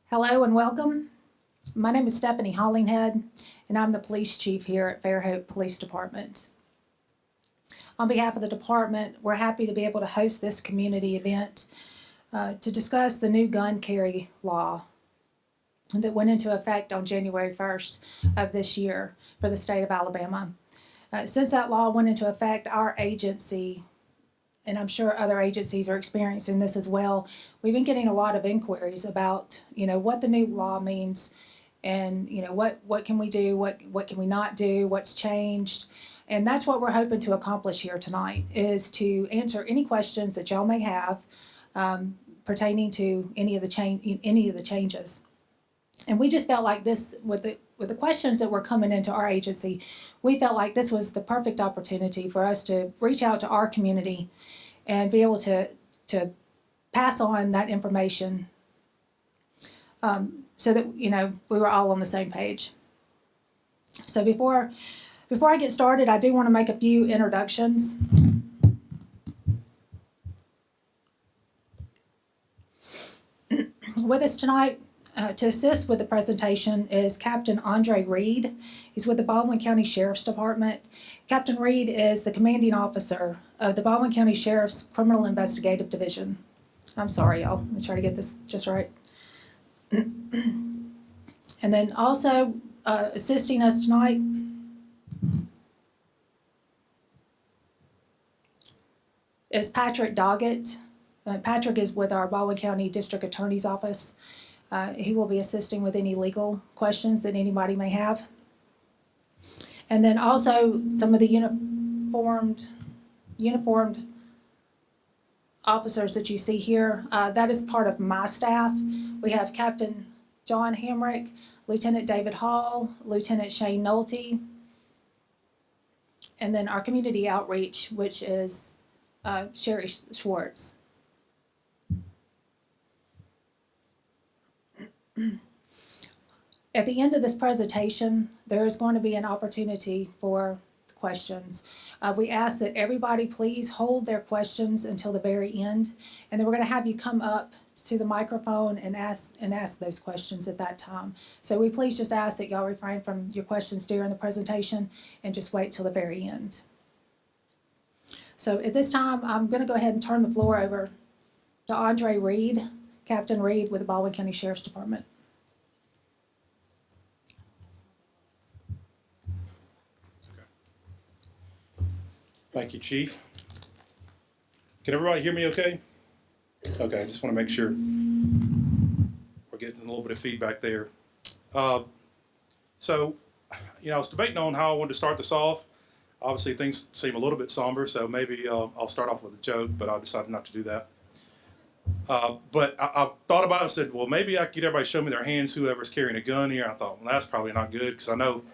Hello and welcome. My name is Stephanie Hollinghead, and I'm the police chief here at Fairhope Police Department. On behalf of the department, we're happy to be able to host this community event to discuss the new gun carry law that went into effect on January 1st of this year for the state of Alabama. Since that law went into effect, our agency, and I'm sure other agencies are experiencing this as well, we've been getting a lot of inquiries about, what the new law means and, what can we do, what can we not do, what's changed. And that's what we're hoping to accomplish here tonight, is to answer any questions that y'all may have pertaining to any of the changes. And we just felt like this, with the questions that were coming into our agency, we felt like this was the perfect opportunity for us to reach out to our community and be able to pass on that information so that we were all on the same page. So before I get started, I do want to make a few introductions. With us tonight to assist with the presentation is Captain Andre Reed. He's with the Baldwin County Sheriff's Department. Captain Reed is the commanding officer of the Baldwin County Sheriff's Criminal Investigative Division. I'm sorry, y'all. Let me try to get this just right. And then also assisting us tonight is Patrick Doggett. Patrick is with our Baldwin County District Attorney's Office. He will be assisting with any legal questions that anybody may have. And then also some of the uniformed officers that you see here, that is part of my staff. We have Captain John Hamrick, Lieutenant David Hall, Lieutenant Shane Nolte, and then our community outreach, which is Sherry Schwartz. At the end of this presentation, there is going to be an opportunity for questions. We ask that everybody please hold their questions until the very end, and then we're going to have you come up to the microphone and ask those questions at that time. So we please just ask that y'all refrain from your questions during the presentation and just wait till the very end. So at this time, I'm going to go ahead and turn the floor over to Andre Reed, Captain Reed with the Baldwin County Sheriff's Department. Thank you, Chief. Can everybody hear me okay? Okay, I just want to make sure we're getting a little bit of feedback there. So, I was debating on how I wanted to start this off. Obviously, things seem a little bit somber, so maybe I'll start off with a joke, but I decided not to do that. But I thought about it and said, well, maybe I could get everybody to show me their hands, whoever's carrying a gun here. I thought, well, that's probably not good, because I know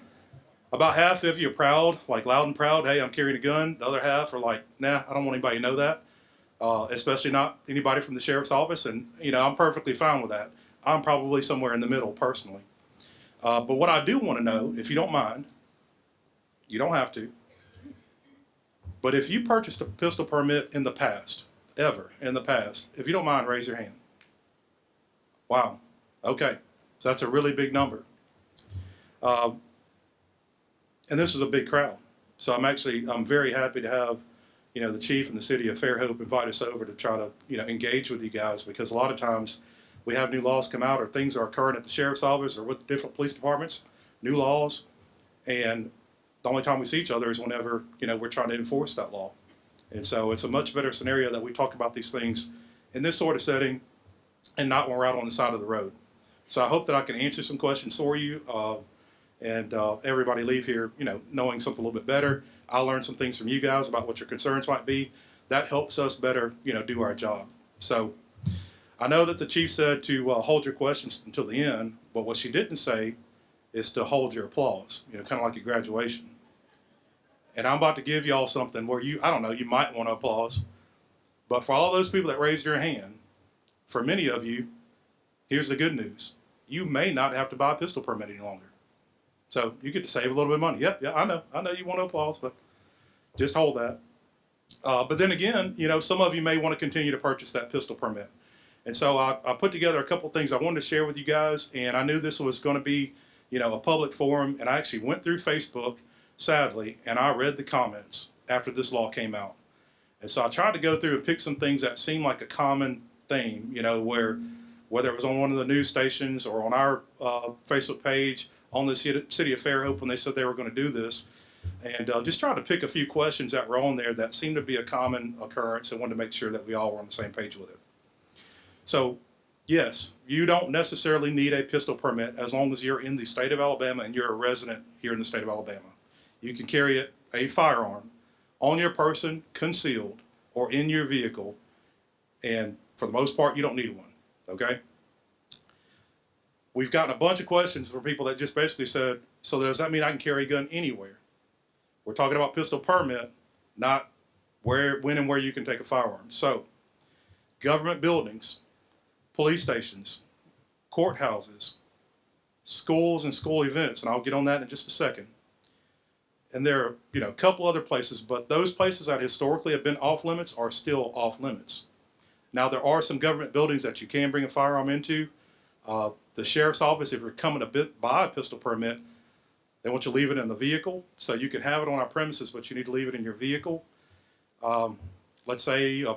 about half of you are proud, like loud and proud, hey, I'm carrying a gun. The other half are like, nah, I don't want anybody to know that, especially not anybody from the sheriff's office. And, I'm perfectly fine with that. I'm probably somewhere in the middle, personally. But what I do want to know, if you don't mind, you don't have to, but if you purchased a pistol permit in the past, ever in the past, if you don't mind, raise your hand. Wow. Okay. So that's a really big number. And this is a big crowd. So I'm very happy to have, the chief and the city of Fairhope invite us over to try to, engage with you guys, because a lot of times we have new laws come out or things are occurring at the sheriff's office or with different police departments, new laws, and the only time we see each other is whenever, we're trying to enforce that law. And so it's a much better scenario that we talk about these things in this sort of setting and not when we're out on the side of the road. So I hope that I can answer some questions for you. And everybody leave here, knowing something a little bit better. I'll learn some things from you guys about what your concerns might be. That helps us better, do our job. So I know that the chief said to hold your questions until the end, but what she didn't say is to hold your applause, kind of like your graduation. And I'm about to give y'all something where you might want to applause. But for all those people that raised your hand, for many of you, here's the good news. You may not have to buy a pistol permit any longer. So you get to save a little bit of money. Yep, yeah, I know you want to applause, but just hold that. But then again, some of you may want to continue to purchase that pistol permit. And so I put together a couple of things I wanted to share with you guys, and I knew this was going to be, a public forum, and I actually went through Facebook, sadly, and I read the comments after this law came out. And so I tried to go through and pick some things that seemed like a common theme, where whether it was on one of the news stations or on our Facebook page, on the city of Fairhope when they said they were going to do this, and just tried to pick a few questions that were on there that seemed to be a common occurrence and wanted to make sure that we all were on the same page with it. So, yes, you don't necessarily need a pistol permit as long as you're in the state of Alabama and you're a resident here in the state of Alabama. You can carry a firearm on your person, concealed, or in your vehicle, and for the most part, you don't need one, okay? We've gotten a bunch of questions from people that just basically said, so does that mean I can carry a gun anywhere? We're talking about pistol permit, not when and where you can take a firearm. So, government buildings, police stations, courthouses, schools and school events, and I'll get on that in just a second. And there are, a couple other places, but those places that historically have been off limits are still off limits. Now, there are some government buildings that you can bring a firearm into. The sheriff's office, if you're coming to buy a pistol permit, they want you to leave it in the vehicle. So you can have it on our premises, but you need to leave it in your vehicle. Let's say a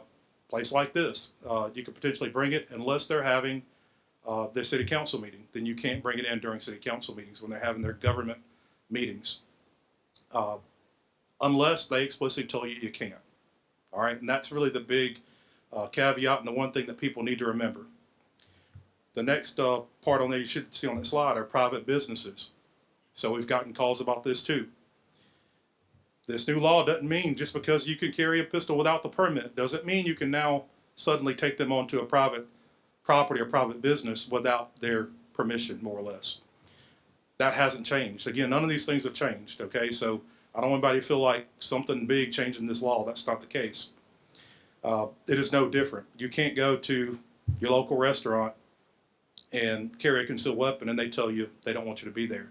place like this, you could potentially bring it unless they're having their city council meeting. Then you can't bring it in during city council meetings when they're having their government meetings. Unless they explicitly tell you you can't. All right, and that's really the big caveat and the one thing that people need to remember. The next part on there you should see on the slide are private businesses. So we've gotten calls about this too. This new law doesn't mean just because you can carry a pistol without the permit doesn't mean you can now suddenly take them onto a private property or private business without their permission, more or less. That hasn't changed. Again, none of these things have changed, okay? So I don't want anybody to feel like something big changed in this law. That's not the case. It is no different. You can't go to your local restaurant and carry a concealed weapon and they tell you they don't want you to be there.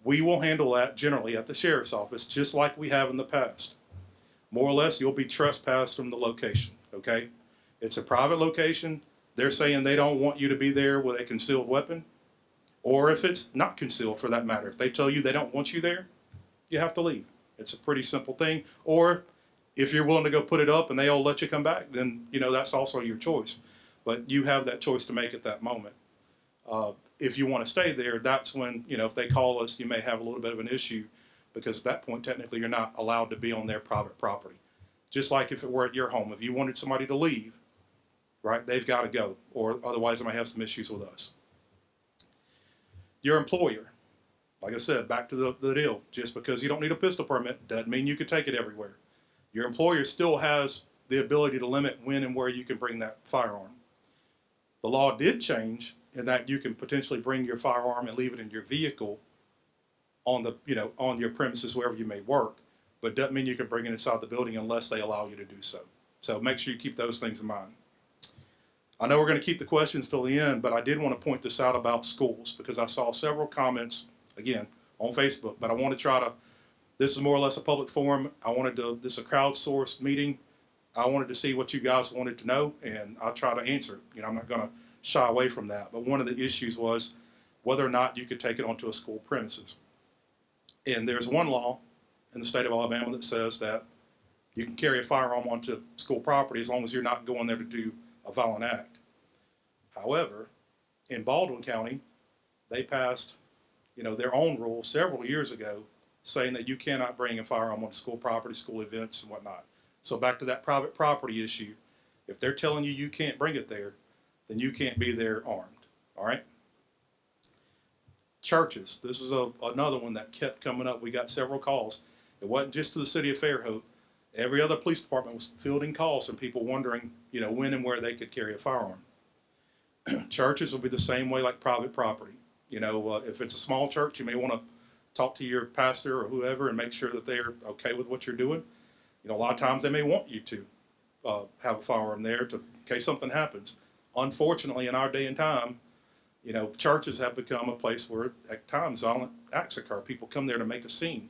We will handle that generally at the sheriff's office, just like we have in the past. More or less, you'll be trespassed from the location, okay? It's a private location. They're saying they don't want you to be there with a concealed weapon, or if it's not concealed for that matter. If they tell you they don't want you there, you have to leave. It's a pretty simple thing. Or if you're willing to go put it up and they'll let you come back, then, that's also your choice. But you have that choice to make at that moment. If you want to stay there, that's when, if they call us, you may have a little bit of an issue because at that point, technically, you're not allowed to be on their private property. Just like if it were at your home. If you wanted somebody to leave, right, they've got to go, or otherwise they might have some issues with us. Your employer, like I said, back to the deal, just because you don't need a pistol permit doesn't mean you can take it everywhere. Your employer still has the ability to limit when and where you can bring that firearm. The law did change in that you can potentially bring your firearm and leave it in your vehicle on on your premises wherever you may work, but doesn't mean you can bring it inside the building unless they allow you to do so. So make sure you keep those things in mind. I know we're going to keep the questions till the end, but I did want to point this out about schools because I saw several comments, again, on Facebook, but I want to try to, this is more or less a public forum. This is a crowdsourced meeting. I wanted to see what you guys wanted to know, and I'll try to answer it. I'm not going to shy away from that, but one of the issues was whether or not you could take it onto a school premises. And there's one law in the state of Alabama that says that you can carry a firearm onto school property as long as you're not going there to do a violent act. However, in Baldwin County, they passed, their own rule several years ago saying that you cannot bring a firearm on school property, school events, and whatnot. So back to that private property issue, if they're telling you you can't bring it there, then you can't be there armed, all right? Churches, this is another one that kept coming up. We got several calls. It wasn't just to the city of Fairhope. Every other police department was fielding calls from people wondering, when and where they could carry a firearm. Churches will be the same way like private property. If it's a small church, you may want to talk to your pastor or whoever and make sure that they're okay with what you're doing. A lot of times they may want you to have a firearm there in case something happens. Unfortunately, in our day and time, churches have become a place where at times violent acts occur. People come there to make a scene.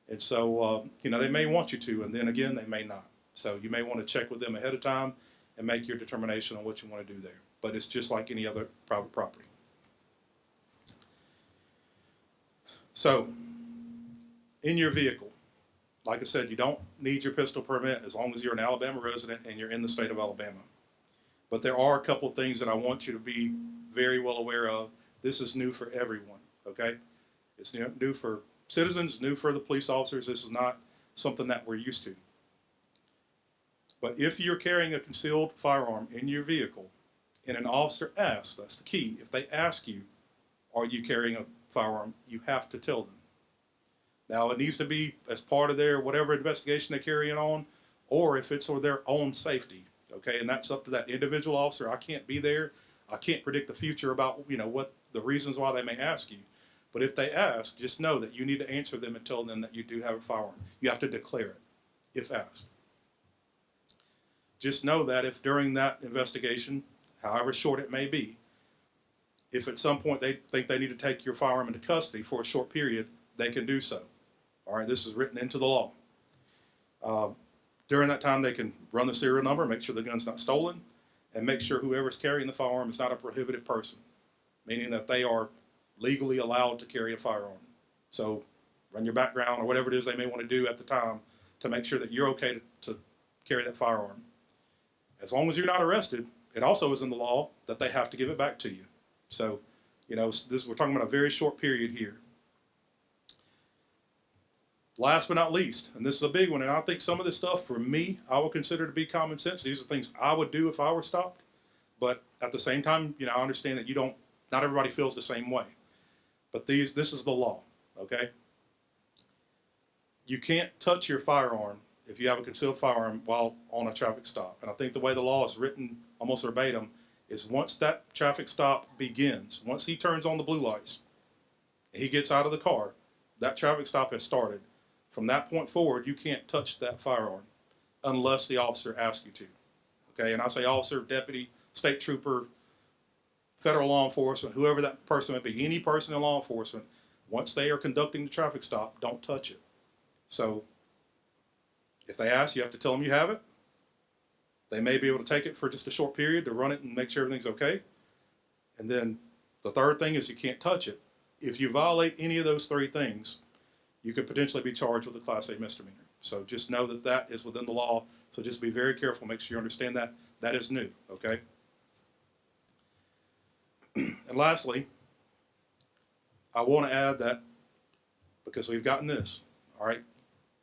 And so, they may want you to, and then again, they may not. So you may want to check with them ahead of time and make your determination on what you want to do there. But it's just like any other private property. So, in your vehicle, like I said, you don't need your pistol permit as long as you're an Alabama resident and you're in the state of Alabama. But there are a couple of things that I want you to be very well aware of. This is new for everyone, okay? It's new for citizens, new for the police officers. This is not something that we're used to. But if you're carrying a concealed firearm in your vehicle and an officer asks, that's the key, if they ask you, are you carrying a firearm, you have to tell them. Now, it needs to be as part of their whatever investigation they're carrying on, or if it's for their own safety, okay? And that's up to that individual officer. I can't be there. I can't predict the future about, what the reasons why they may ask you. But if they ask, just know that you need to answer them and tell them that you do have a firearm. You have to declare it, if asked. Just know that if during that investigation, however short it may be, if at some point they think they need to take your firearm into custody for a short period, they can do so. All right, this is written into the law. During that time, they can run the serial number, make sure the gun's not stolen, and make sure whoever's carrying the firearm is not a prohibited person, meaning that they are legally allowed to carry a firearm. So run your background or whatever it is they may want to do at the time to make sure that you're okay to carry that firearm. As long as you're not arrested, it also is in the law that they have to give it back to you. So, we're talking about a very short period here. Last but not least, and this is a big one, and I think some of this stuff, for me, I would consider to be common sense. These are things I would do if I were stopped. But at the same time, I understand that not everybody feels the same way. But this is the law, okay? You can't touch your firearm if you have a concealed firearm while on a traffic stop. And I think the way the law is written, almost verbatim, is once that traffic stop begins, once he turns on the blue lights, he gets out of the car, that traffic stop has started. From that point forward, you can't touch that firearm unless the officer asks you to. Okay, and I say officer, deputy, state trooper, federal law enforcement, whoever that person may be, any person in law enforcement, once they are conducting the traffic stop, don't touch it. So if they ask, you have to tell them you have it. They may be able to take it for just a short period to run it and make sure everything's okay. And then the third thing is you can't touch it. If you violate any of those three things, you could potentially be charged with a Class A misdemeanor. So just know that that is within the law. So just be very careful. Make sure you understand that. That is new, okay? And lastly, I want to add that, because we've gotten this, all right,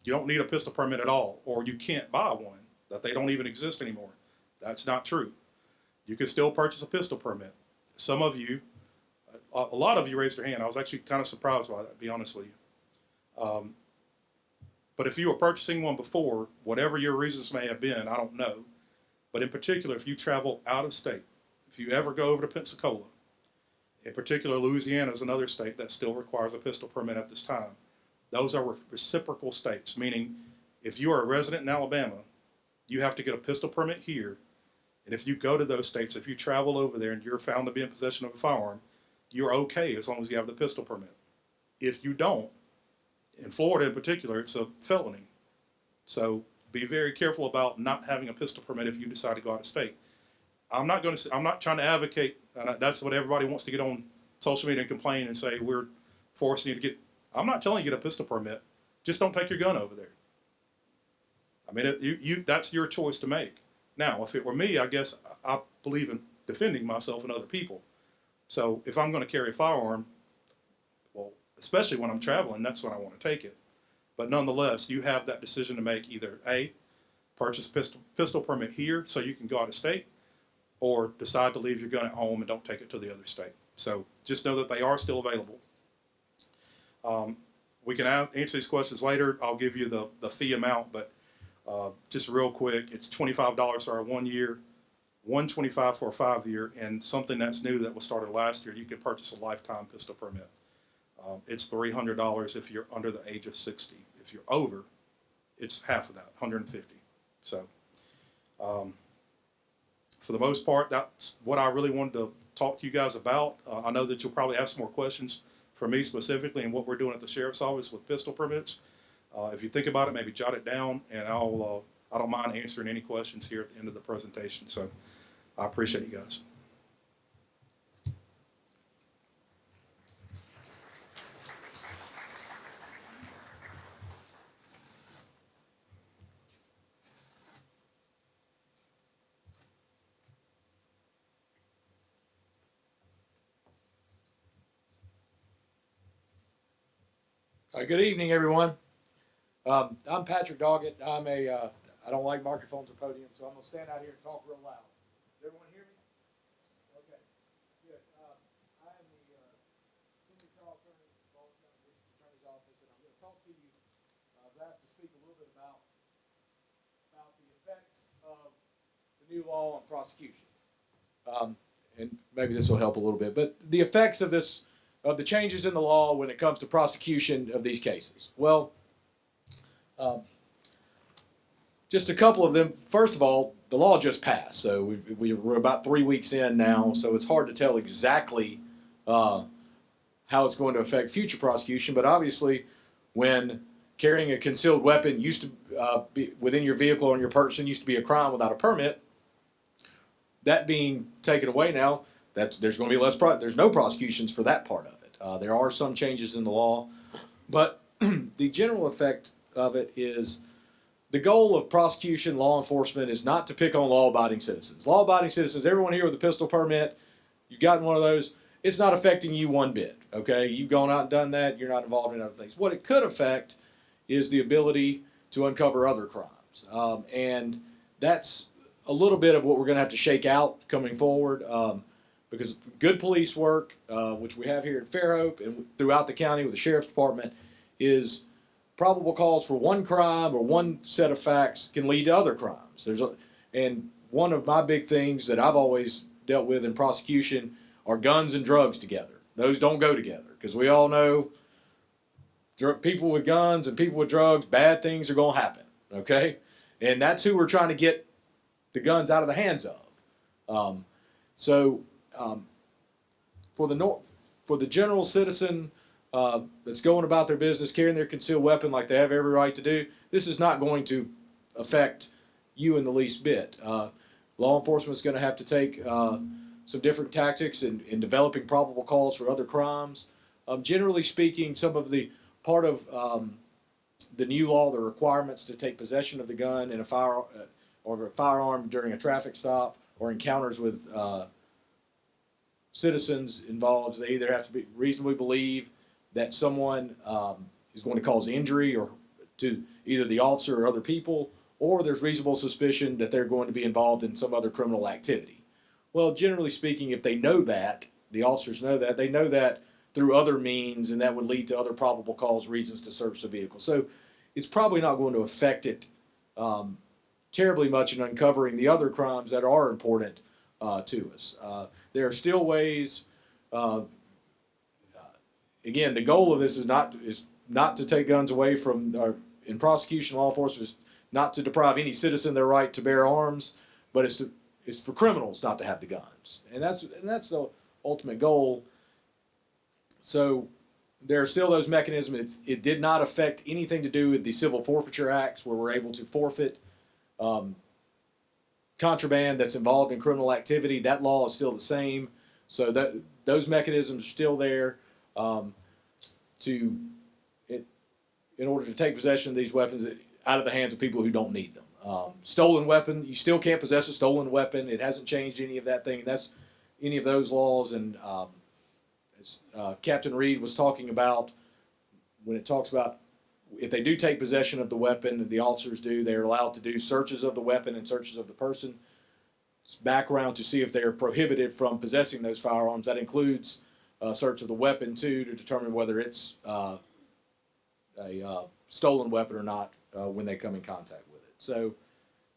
you don't need a pistol permit at all, or you can't buy one, that they don't even exist anymore. That's not true. You can still purchase a pistol permit. Some of you, a lot of you raised your hand. I was actually kind of surprised by that, to be honest with you. But if you were purchasing one before, whatever your reasons may have been, I don't know. But in particular, if you travel out of state, if you ever go over to Pensacola, in particular, Louisiana is another state that still requires a pistol permit at this time. Those are reciprocal states, meaning if you are a resident in Alabama, you have to get a pistol permit here. And if you go to those states, if you travel over there and you're found to be in possession of a firearm, you're okay as long as you have the pistol permit. If you don't, in Florida in particular, it's a felony. So be very careful about not having a pistol permit if you decide to go out of state. I'm not trying to advocate, and that's what everybody wants to get on social media and complain and say we're forcing you to get. I'm not telling you to get a pistol permit. Just don't take your gun over there. I mean, that's your choice to make. Now, if it were me, I guess I believe in defending myself and other people. So if I'm going to carry a firearm, well, especially when I'm traveling, that's when I want to take it. But nonetheless, you have that decision to make: either A, purchase a pistol permit here so you can go out of state, or decide to leave your gun at home and don't take it to the other state. So just know that they are still available. We can answer these questions later. I'll give you the fee amount, but just real quick, it's $25 for our 1 year, $125 for a 5 year, and something that's new that was started last year, you can purchase a lifetime pistol permit. It's $300 if you're under the age of 60. If you're over, it's half of that, $150. So for the most part, that's what I really wanted to talk to you guys about. I know that you'll probably have some more questions for me specifically and what we're doing at the Sheriff's Office with pistol permits. If you think about it, maybe jot it down, and I'll I don't mind answering any questions here at the end of the presentation. So I appreciate you guys. Good evening, everyone. I'm Patrick Doggett. I don't like microphones or podiums, so I'm going to stand out here and talk real loud. Does everyone hear me? Okay, good. I am the senior trial attorney at the Baldwin County District Attorney's Office, and I'm going to talk to you. I was asked to speak a little bit about the effects of the new law on prosecution. And maybe this will help a little bit, but the effects of the changes in the law when it comes to prosecution of these cases. Well, just a couple of them. First of all, the law just passed, so we're about 3 weeks in now, so it's hard to tell exactly how it's going to affect future prosecution. But obviously, when carrying a concealed weapon used to be within your vehicle or on your person used to be a crime without a permit, that being taken away now, there's going to be less. There's no prosecutions for that part of it. There are some changes in the law, but the general effect of it is the goal of prosecution, law enforcement, is not to pick on law-abiding citizens. Law-abiding citizens, everyone here with a pistol permit, you've gotten one of those, it's not affecting you one bit, okay? You've gone out and done that, you're not involved in other things. What it could affect is the ability to uncover other crimes. And that's a little bit of what we're going to have to shake out coming forward, because good police work, which we have here in Fairhope and throughout the county with the Sheriff's Department, is probable cause for one crime or one set of facts can lead to other crimes. And one of my big things that I've always dealt with in prosecution are guns and drugs together. Those don't go together, because we all know people with guns and people with drugs, bad things are going to happen, okay? And that's who we're trying to get the guns out of the hands of. For the general citizen that's going about their business, carrying their concealed weapon like they have every right to do, this is not going to affect you in the least bit. Law enforcement is going to have to take some different tactics in developing probable cause for other crimes. Generally speaking, some of the part of the new law, the requirements to take possession of the gun and a firearm during a traffic stop or encounters with citizens involves, they either have to reasonably believe that someone is going to cause injury or to either the officer or other people, or there's reasonable suspicion that they're going to be involved in some other criminal activity. Well, generally speaking, if they know that, the officers know that, they know that through other means, and that would lead to other probable cause reasons to search the vehicle. So it's probably not going to affect it terribly much in uncovering the other crimes that are important to us. There are still ways. Again, the goal of this is not to take guns away from. In prosecution, law enforcement is not to deprive any citizen their right to bear arms, but it's for criminals not to have the guns, and that's the ultimate goal. So there are still those mechanisms. It did not affect anything to do with the civil forfeiture acts, where we're able to forfeit contraband that's involved in criminal activity. That law is still the same. So that those mechanisms are still there in order to take possession of these weapons out of the hands of people who don't need them. Stolen weapon, you still can't possess a stolen weapon. It hasn't changed any of that thing. That's any of those laws. And as Captain Reed was talking about, when it talks about if they do take possession of the weapon, the officers do, they're allowed to do searches of the weapon and searches of the person. It's background to see if they're prohibited from possessing those firearms. That includes a search of the weapon, too, to determine whether it's a stolen weapon or not when they come in contact with it. So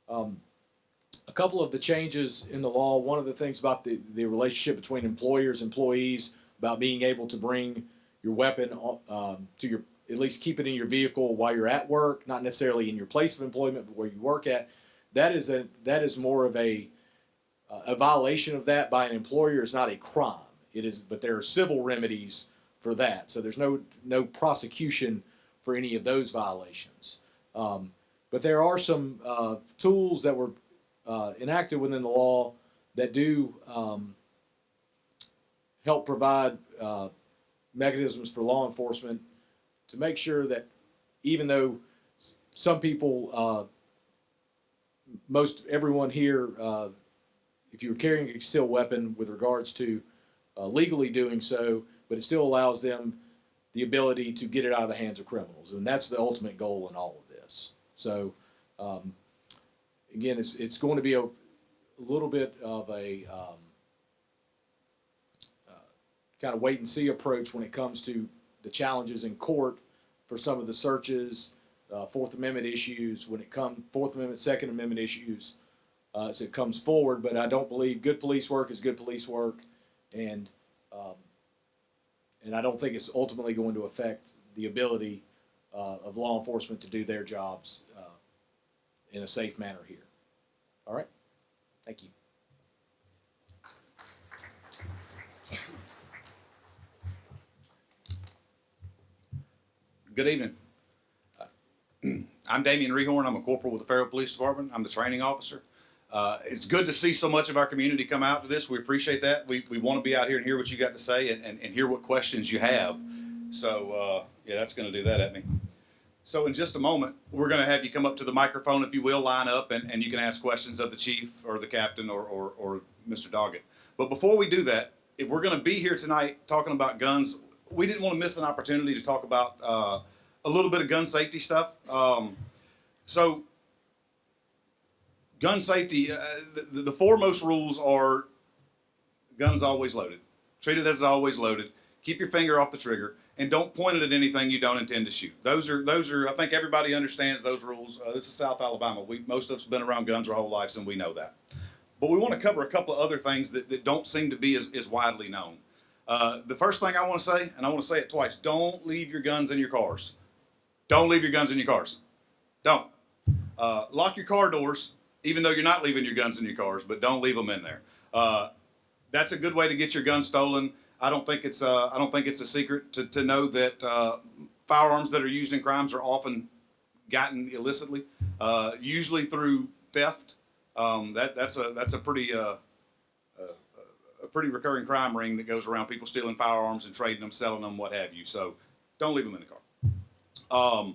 a couple of the changes in the law, one of the things about the relationship between employers and employees, about being able to bring your weapon to your, at least keep it in your vehicle while you're at work, not necessarily in your place of employment, but where you work at. That is more of a violation of that by an employer is not a crime. It is, but there are civil remedies for that. So there's no prosecution for any of those violations. But there are some tools that were enacted within the law that do help provide mechanisms for law enforcement to make sure that even though some people, most everyone here, if you're carrying a concealed weapon with regards to legally doing so, but it still allows them the ability to get it out of the hands of criminals. And that's the ultimate goal in all of this. So, again, it's going to be a little bit of a kind of wait and see approach when it comes to the challenges in court for some of the searches, Fourth Amendment issues, when it comes Fourth Amendment, Second Amendment issues, as it comes forward. But I don't believe good police work is good police work, and I don't think it's ultimately going to affect the ability of law enforcement to do their jobs in a safe manner here. All right? Thank you. Good evening. I'm Damian Rehorn. I'm a corporal with the Fairhope Police Department. I'm the training officer. It's good to see so much of our community come out to this. We appreciate that. We want to be out here and hear what you got to say and hear what questions you have. So, yeah, that's going to do that at me. So in just a moment, we're going to have you come up to the microphone, if you will, line up, and you can ask questions of the chief or the captain or Mr. Doggett. But before we do that, if we're going to be here tonight talking about guns, we didn't want to miss an opportunity to talk about a little bit of gun safety stuff. So gun safety, the foremost rules are guns always loaded. Treat it as always loaded. Keep your finger off the trigger, and don't point it at anything you don't intend to shoot. Those are. I think everybody understands those rules. This is South Alabama. Most of us have been around guns our whole lives, and we know that. But we want to cover a couple of other things that don't seem to be as widely known. The first thing I want to say, and I want to say it twice: don't leave your guns in your cars. Don't leave your guns in your cars. Don't. Lock your car doors, even though you're not leaving your guns in your cars, but don't leave them in there. That's a good way to get your gun stolen. I don't think it's a secret to know that firearms that are used in crimes are often gotten illicitly, usually through theft. That's a pretty recurring crime ring that goes around, people stealing firearms and trading them, selling them, what have you. So don't leave them in the car.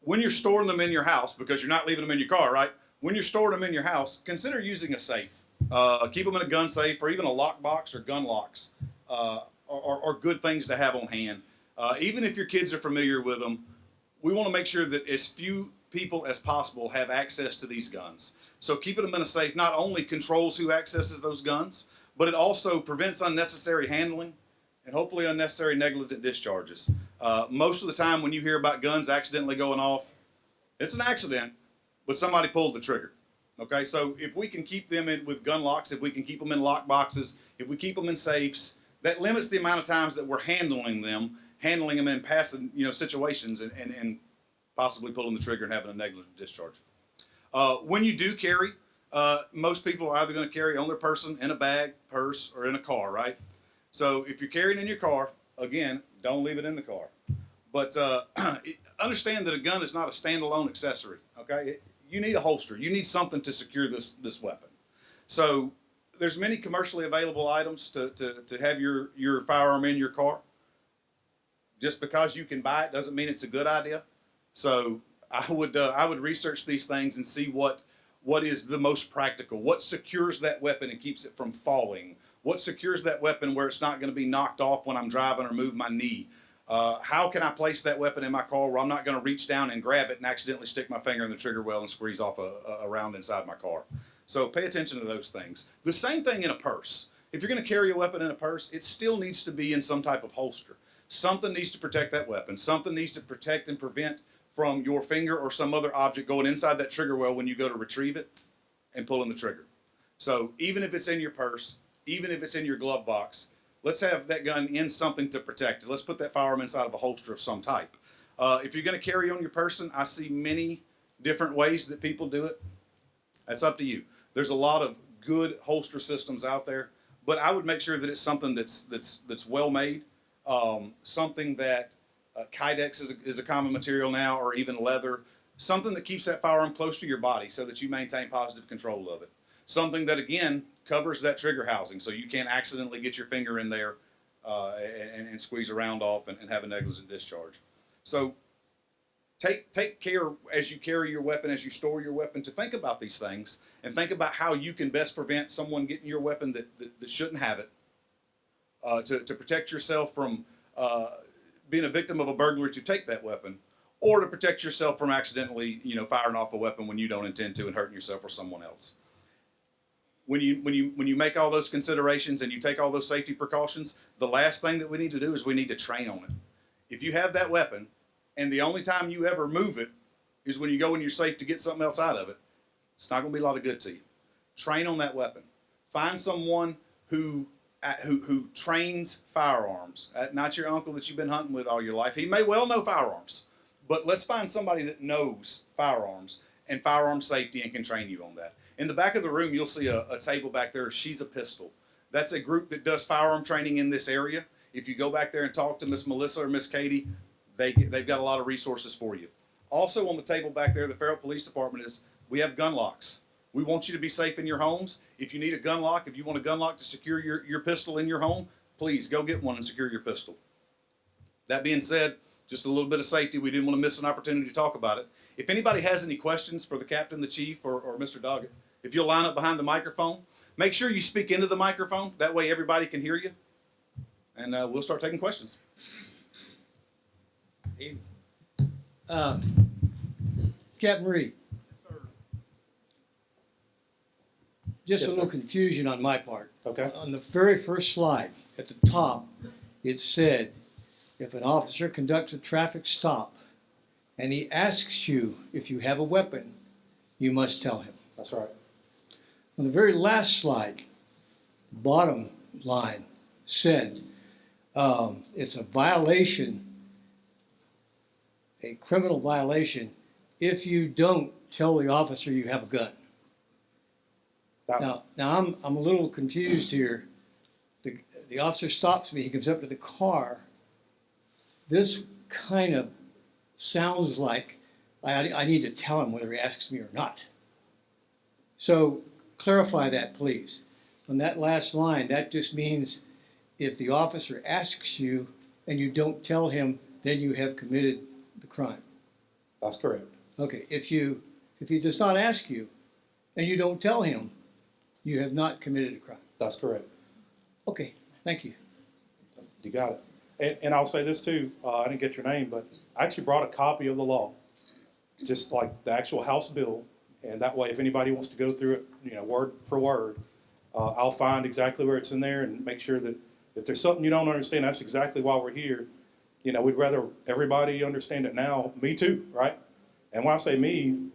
When you're storing them in your house, because you're not leaving them in your car, right? When you're storing them in your house, consider using a safe. Keep them in a gun safe, or even a lockbox or gun locks are good things to have on hand. Even if your kids are familiar with them, we want to make sure that as few people as possible have access to these guns. So keeping them in a safe not only controls who accesses those guns, but it also prevents unnecessary handling and hopefully unnecessary negligent discharges. Most of the time when you hear about guns accidentally going off, it's an accident, but somebody pulled the trigger. Okay, so if we can keep them in with gun locks, if we can keep them in lock boxes, if we keep them in safes, that limits the amount of times that we're handling them in passing situations and possibly pulling the trigger and having a negligent discharge. When you do carry, most people are either going to carry on their person in a bag, purse, or in a car, right? So if you're carrying in your car, again, don't leave it in the car. But understand that a gun is not a standalone accessory, okay? You need a holster. You need something to secure this weapon. So there's many commercially available items to have your firearm in your car. Just because you can buy it doesn't mean it's a good idea. So I would research these things and see what is the most practical. What secures that weapon and keeps it from falling? What secures that weapon where it's not going to be knocked off when I'm driving or move my knee? How can I place that weapon in my car where I'm not going to reach down and grab it and accidentally stick my finger in the trigger well and squeeze off a round inside my car? So pay attention to those things. The same thing in a purse. If you're going to carry a weapon in a purse, it still needs to be in some type of holster. Something needs to protect that weapon. Something needs to protect and prevent from your finger or some other object going inside that trigger well when you go to retrieve it and pulling the trigger. So even if it's in your purse, even if it's in your glove box, let's have that gun in something to protect it. Let's put that firearm inside of a holster of some type. If you're going to carry on your person, I see many different ways that people do it. That's up to you. There's a lot of good holster systems out there, but I would make sure that it's something that's well made, something that Kydex is a common material now, or even leather. Something that keeps that firearm close to your body so that you maintain positive control of it. Something that, again, covers that trigger housing so you can't accidentally get your finger in there and squeeze a round off and have a negligent discharge. So take care as you carry your weapon, as you store your weapon, to think about these things and think about how you can best prevent someone getting your weapon that shouldn't have it, to protect yourself from being a victim of a burglar to take that weapon, or to protect yourself from accidentally, firing off a weapon when you don't intend to and hurting yourself or someone else. When you make all those considerations and you take all those safety precautions, the last thing that we need to do is we need to train on it. If you have that weapon and the only time you ever move it is when you go in your safe to get something else out of it, it's not going to be a lot of good to you. Train on that weapon. Find someone who trains firearms. Not your uncle that you've been hunting with all your life. He may well know firearms, but let's find somebody that knows firearms and firearm safety and can train you on that. In the back of the room, you'll see a table back there. She's a Pistol. That's a group that does firearm training in this area. If you go back there and talk to Miss Melissa or Miss Katie, they've got a lot of resources for you. Also on the table back there, the Fairhope Police Department we have gun locks. We want you to be safe in your homes. If you need a gun lock, if you want a gun lock to secure your pistol in your home, please go get one and secure your pistol. That being said, just a little bit of safety. We didn't want to miss an opportunity to talk about it. If anybody has any questions for the captain, the chief, or Mr. Doggett, if you'll line up behind the microphone, make sure you speak into the microphone. That way everybody can hear you. And we'll start taking questions. Captain Reed. Yes, sir. Just Yes, a little sir. confusion on my part. Okay. On the very first slide, at the top, it said, if an officer conducts a traffic stop and he asks you if you have a weapon, you must tell him. That's right. On the very last slide, the bottom line said, it's a violation, a criminal violation, if you don't tell the officer you have a gun. Now I'm a little confused here. The officer stops me, he comes up to the car. This kind of sounds like I need to tell him whether he asks me or not. So clarify that, please. On that last line, that just means if the officer asks you and you don't tell him, then you have committed the crime. That's correct. Okay, if he does not ask you and you don't tell him, you have not committed a crime. That's correct. Okay, thank you. You got it. And I'll say this too. I didn't get your name, but I actually brought a copy of the law, just like the actual House bill. And that way, if anybody wants to go through it, word for word, I'll find exactly where it's in there and make sure that if there's something you don't understand, that's exactly why we're here. We'd rather everybody understand it now. Me too, right? And when I say me,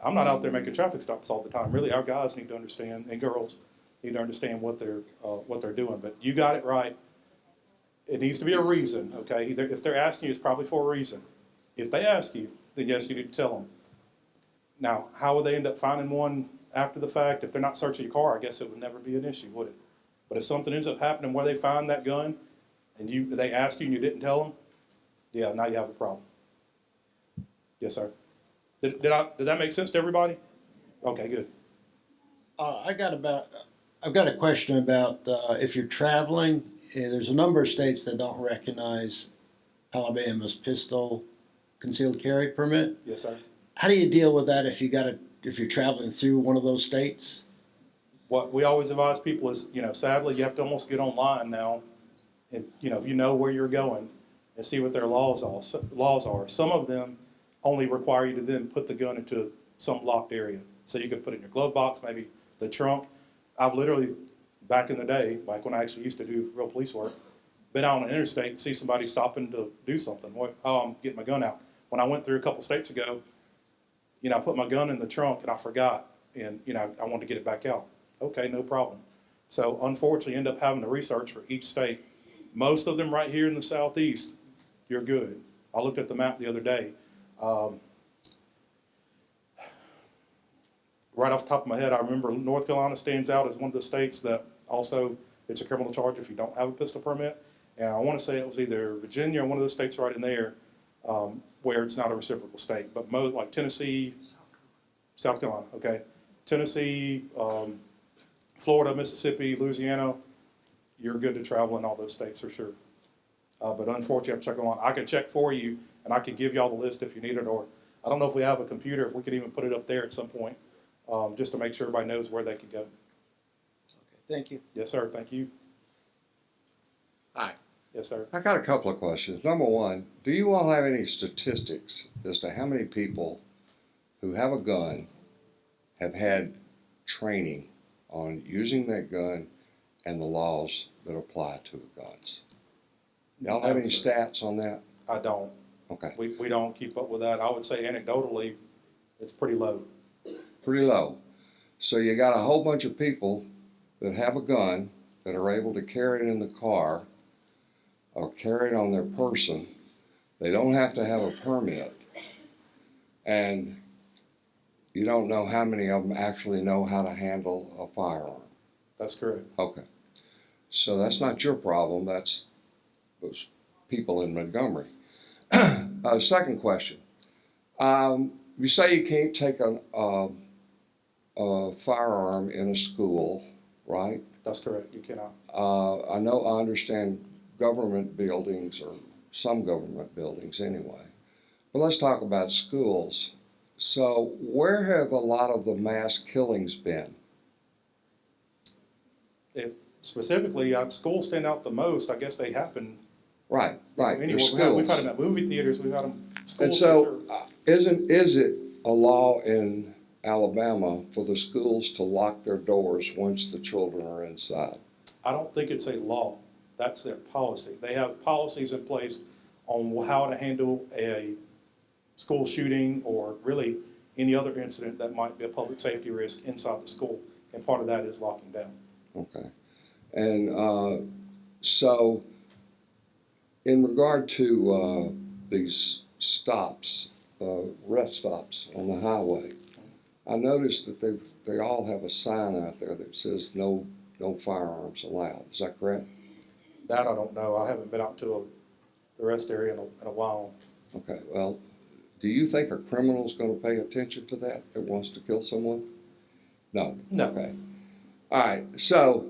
I'm not out there making traffic stops all the time. Really, our guys need to understand, and girls need to understand what they're doing. But you got it right. It needs to be a reason, okay? If they're asking you, it's probably for a reason. If they ask you, then yes, you need to tell them. Now, how would they end up finding one after the fact? If they're not searching your car, I guess it would never be an issue, would it? But if something ends up happening where they find that gun and they ask you and you didn't tell them, yeah, now you have a problem. Yes, sir. Did that make sense to everybody? Okay, good. I've got a question about if you're traveling. There's a number of states that don't recognize Alabama's pistol concealed carry permit. Yes, sir. How do you deal with that if you're traveling through one of those states? What we always advise people is, sadly, you have to almost get online now, and if you know where you're going, and see what their laws are. Some of them only require you to then put the gun into some locked area, so you can put it in your glove box, maybe the trunk. I've literally, back in the day, like when I actually used to do real police work, been out on an interstate and see somebody stopping to do something. Oh, I'm getting my gun out. When I went through a couple states ago, I put my gun in the trunk and I forgot, and I wanted to get it back out. Okay, no problem. So unfortunately, end up having to research for each state. Most of them right here in the southeast, you're good. I looked at the map the other day. Right off the top of my head, I remember North Carolina stands out as one of the states that also it's a criminal charge if you don't have a pistol permit. And I want to say it was either Virginia or one of the states right in there. where it's not a reciprocal state. But most, like Tennessee, South Carolina, okay, Tennessee, Florida, Mississippi, Louisiana, you're good to travel in all those states for sure. But unfortunately, I have to check online. I can check for you, and I can give y'all the list if you need it, or I don't know if we have a computer, if we could even put it up there at some point, just to make sure everybody knows where they can go. Thank you. Yes, sir. Thank you. Hi. Yes, sir. I got a couple of questions. Number one, do you all have any statistics as to how many people who have a gun have had training on using that gun and the laws that apply to the guns? Y'all have any No, sir. stats on that? I don't. Okay, We don't keep up with that. I would say anecdotally, it's pretty low. pretty low. So you got a whole bunch of people that have a gun that are able to carry it in the car or carry it on their person. They don't have to have a permit. And you don't know how many of them actually know how to handle a firearm. That's correct. Okay. So that's not your problem, that's those people in Montgomery. Second question. You say you can't take a firearm in a school, right? That's correct. You cannot. I understand government buildings, or some government buildings anyway. But let's talk about schools. So where have a lot of the mass killings been? Specifically, schools stand out the most. I guess they happen Right, right, anywhere. your We've had schools. them at movie theaters. We've had them at schools And for so, sure. is it a law in Alabama for the schools to lock their doors once the children are inside? I don't think it's a law. That's their policy. They have policies in place on how to handle a school shooting or really any other incident that might be a public safety risk inside the school. And part of that is locking down. Okay. And so, in regard to these stops, rest stops on the highway, I noticed that they all have a sign out there that says no firearms allowed. Is that correct? That I don't know. I haven't been out to the rest area in a while. Okay. Well, do you think a criminal's going to pay attention to that wants to kill someone? No. No. Okay. All right. So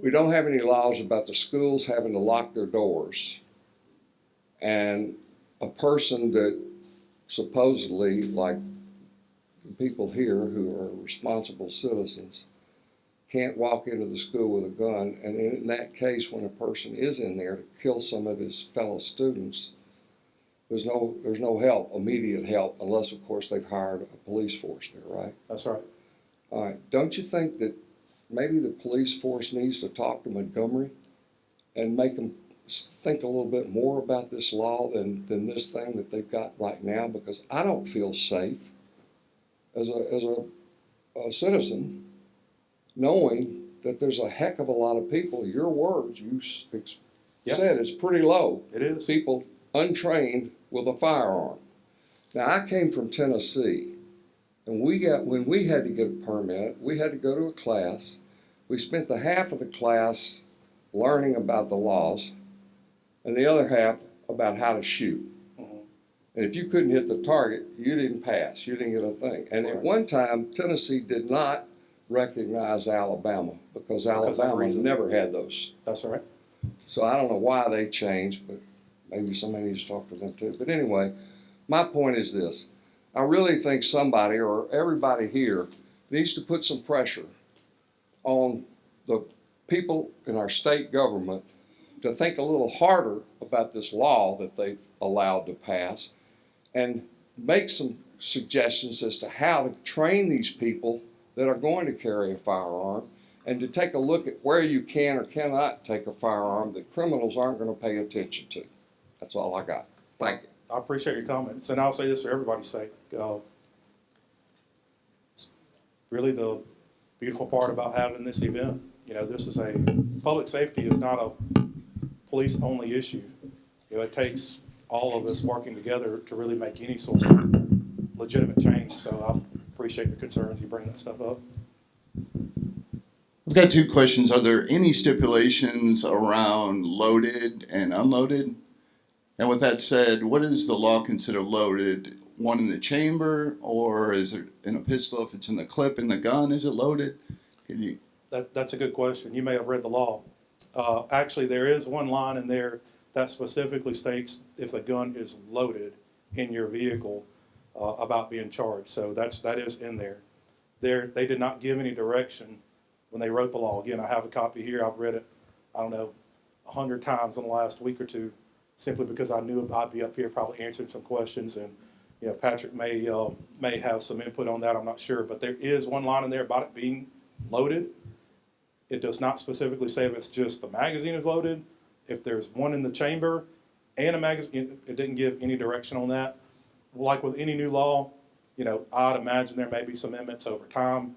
we don't have any laws about the schools having to lock their doors, and a person that supposedly, like the people here who are responsible citizens, can't walk into the school with a gun, and in that case, when a person is in there to kill some of his fellow students, there's no help, immediate help, unless of course they've hired a police force there, right? That's right. All right, don't you think that maybe the police force needs to talk to Montgomery and make them think a little bit more about this law than this thing that they've got right now? Because I don't feel safe as a citizen knowing that there's a heck of a lot of people, your words, you Yeah. said it's pretty low, It is. people untrained with a firearm. Now, I came from Tennessee, and when we had to get a permit, we had to go to a class. We spent the half of the class learning about the laws, and the other half about how to shoot. Mhm. And if you couldn't hit the target, you didn't pass. You didn't get a thing. And at Right. one time, Tennessee did not recognize Alabama because of that Alabama reason. never had those. That's right. So I don't know why they changed, but maybe somebody needs to talk to them too. But anyway, my point is this. I really think somebody or everybody here needs to put some pressure on the people in our state government to think a little harder about this law that they've allowed to pass and make some suggestions as to how to train these people that are going to carry a firearm, and to take a look at where you can or cannot take a firearm that criminals aren't going to pay attention to. That's all I got. Thank you. I appreciate your comments, and I'll say this for everybody's sake. It's really the beautiful part about having this event. You know, this is public safety is not a police-only issue. You know, it takes all of us working together to really make any sort of legitimate change. So I appreciate your concerns. You bring that stuff up. I've got two questions. Are there any stipulations around loaded and unloaded? And with that said, what does the law consider loaded? One in the chamber, or is it in a pistol? If it's in the clip in the gun, is it loaded? Can you? That's a good question. You may have read the law. Actually, there is one line in there that specifically states if the gun is loaded in your vehicle about being charged. So that is in there. They did not give any direction when they wrote the law. Again, I have a copy here. I've read it, I don't know, 100 times in the last week or two, simply because I knew I'd be up here probably answering some questions, and Patrick may have some input on that. I'm not sure, but there is one line in there about it being loaded. It does not specifically say if it's just the magazine is loaded. If there's one in the chamber and a magazine, it didn't give any direction on that. Like with any new law, I'd imagine there may be some amendments over time,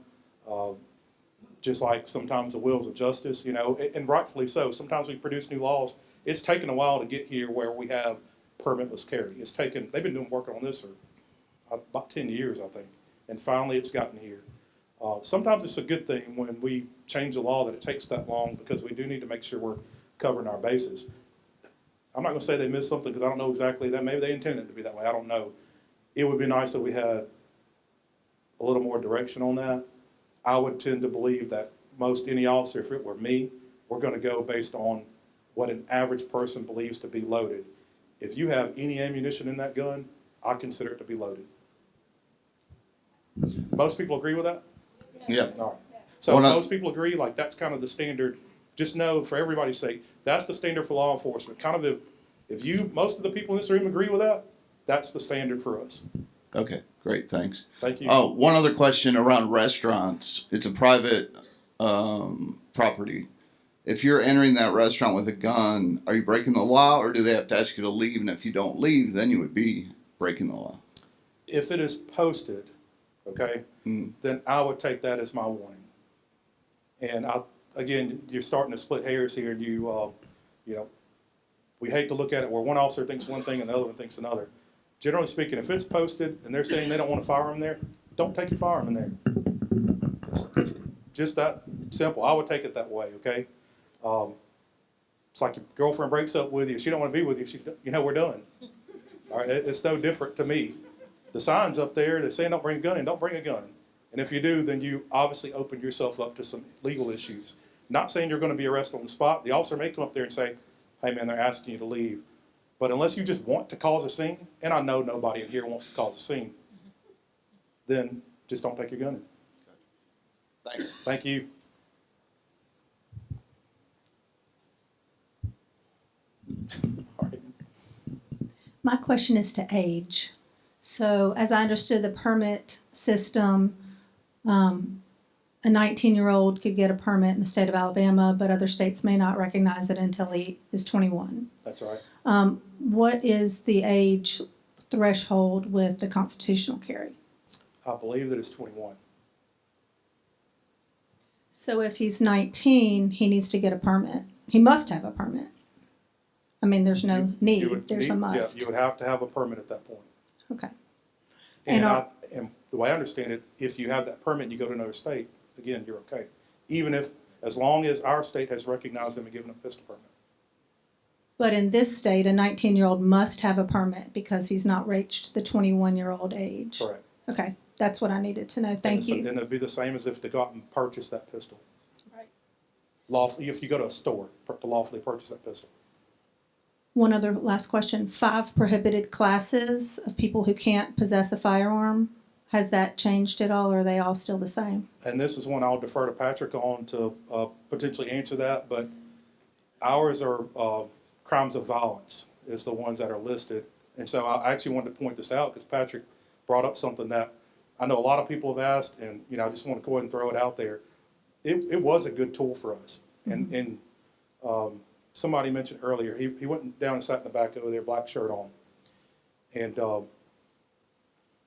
just like sometimes the wheels of justice, and rightfully so. Sometimes we produce new laws. It's taken a while to get here where we have permitless carry. They've been working on this for about 10 years, I think, and finally it's gotten here. Sometimes it's a good thing when we change the law that it takes that long, because we do need to make sure we're covering our bases. I'm not going to say they missed something because I don't know exactly that. Maybe they intended it to be that way. I don't know. It would be nice if we had a little more direction on that. I would tend to believe that most any officer, if it were me, we're going to go based on what an average person believes to be loaded. If you have any ammunition in that gun, I consider it to be loaded. Most people agree with that? Yeah. All right. So Well, most people agree, like that's kind of the standard. Just know, for everybody's sake, that's the standard for law enforcement. Kind of if most of the people in this room agree with that, that's the standard for us. Okay, great, thanks. Thank you. Oh, one other question around restaurants. It's a private property. If you're entering that restaurant with a gun, are you breaking the law, or do they have to ask you to leave? And if you don't leave, then you would be breaking the law. If it is posted, okay, then I would take that as my warning. And again, you're starting to split hairs here, and we hate to look at it where one officer thinks one thing and the other one thinks another. Generally speaking, if it's posted and they're saying they don't want a firearm there, don't take your firearm in there. It's just that simple. I would take it that way, okay? It's like your girlfriend breaks up with you. She don't want to be with you. We're done. All right, it's no different to me. The sign's up there. They're saying don't bring a gun in. Don't bring a gun. And if you do, then you obviously open yourself up to some legal issues. Not saying you're going to be arrested on the spot. The officer may come up there and say, hey, man, they're asking you to leave. But unless you just want to cause a scene, and I know nobody in here wants to cause a scene, then just don't take your gun in. Thanks. Thank you. All right. My question is to age. So as I understood the permit system, a 19-year-old could get a permit in the state of Alabama, but other states may not recognize it until he is 21. That's right. What is the age threshold with the constitutional carry? I believe that it's 21. So if he's 19, he needs to get a permit. He must have a permit. I mean, there's no need, there's a must. Yeah, you would have to have a permit at that point. Okay. And, And and the way I understand it, if you have that permit and you go to another state, again, you're okay. As long as our state has recognized them and given them a pistol permit. But in this state, a 19-year-old must have a permit because he's not reached the 21-year-old age. Correct. Okay, that's what I needed to know. Thank you. And it'd be the same as if they go out and purchase that pistol. Right. Lawfully, if you go to a store to lawfully purchase that pistol. One other last question. 5 prohibited classes of people who can't possess a firearm. Has that changed at all, or are they all still the same? And this is one I'll defer to Patrick on to potentially answer that, but ours are crimes of violence is the ones that are listed. And so I actually wanted to point this out because Patrick brought up something that I know a lot of people have asked, and I just want to go ahead and throw it out there. It was a good tool for us. And somebody mentioned earlier, he went down and sat in the back over there, black shirt on. And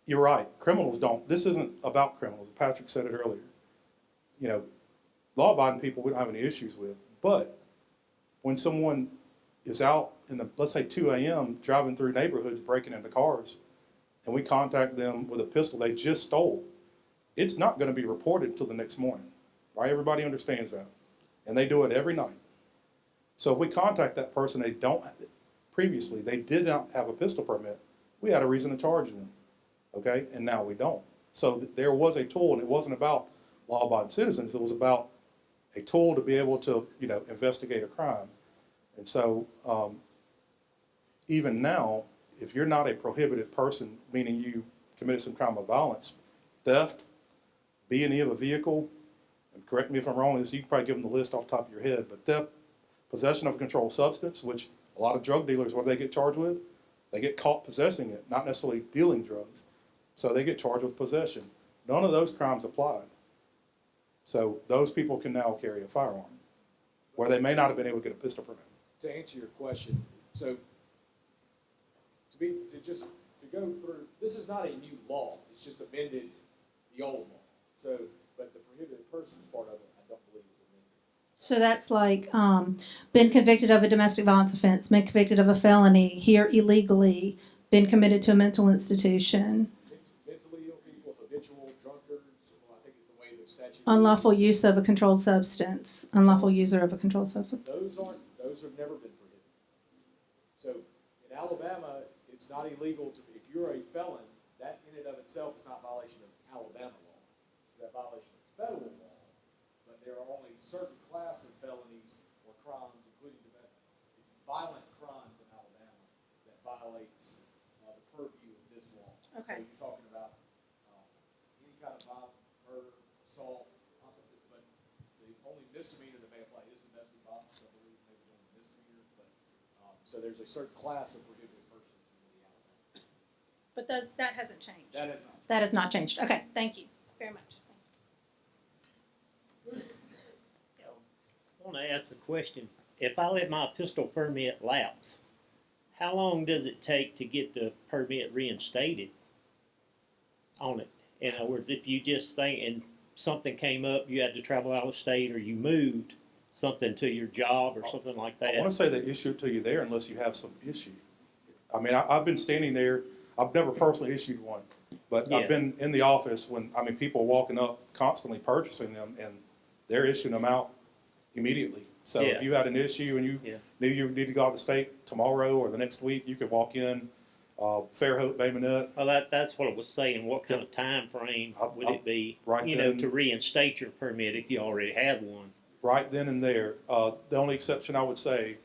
you're right, criminals don't. This isn't about criminals. Patrick said it earlier. Law-abiding people we don't have any issues with. But when someone is out in let's say 2 a.m. driving through neighborhoods, breaking into cars, and we contact them with a pistol they just stole, it's not going to be reported until the next morning. Right? Everybody understands that. And they do it every night. So if we contact that person, previously, they did not have a pistol permit, we had a reason to charge them, okay? And now we don't. So there was a tool, and it wasn't about law-abiding citizens, it was about a tool to be able to, you know, investigate a crime. And so, even now, if you're not a prohibited person, meaning you committed some crime of violence, theft, B&E of a vehicle, and correct me if I'm wrong, you can probably give them the list off the top of your head, but theft, possession of a controlled substance, which a lot of drug dealers, what do they get charged with? They get caught possessing it, not necessarily dealing drugs. So they get charged with possession. None of those crimes applied. So those people can now carry a firearm, where they may not have been able to get a pistol permit. To answer your question, so to go through, this is not a new law, it's just amended the old law. So, but the prohibited persons part of it, I don't believe is amended. So that's like, been convicted of a domestic violence offense, been convicted of a felony, here illegally, been committed to a mental institution, Mentally ill people, habitual drunkards, well, I think it's the way the statute. unlawful use of a controlled substance, unlawful user of a controlled substance. Those have never been prohibited. So in Alabama, it's not illegal to, if you're a felon, that in and of itself is not violation of Alabama law. It's a violation of federal law, but there are only certain class of felonies or crimes, including it's violent crimes in Alabama that violates the purview of this law. Okay. So you're talking about any kind of violent murder, assault, but the only misdemeanor that may apply is domestic violence, I believe, maybe the only misdemeanor, but, so there's a certain class of prohibited persons in the Alabama. But that hasn't changed. That is not. That has not changed. Okay, thank you very much. I want to ask the question, if I let my pistol permit lapse, how long does it take to get the permit reinstated on it? In other words, if you just think, and something came up, you had to travel out of state, or you moved something to your job or something like that. I want to say they issue it to you there unless you have some issue. I mean, I've been standing there, I've never personally issued one, but Yeah. I've been in the office when, I mean, people are walking up constantly purchasing them, and they're issuing them out immediately. So Yeah. if you had an issue and you Yeah. knew you need to go out of state tomorrow or the next week, you could walk in, Fairhope, Bay Minette, Well, that's what I was saying. What kind of time frame would it be, right you know, then. to reinstate your permit if you already had one? right then and there. The only exception I would say,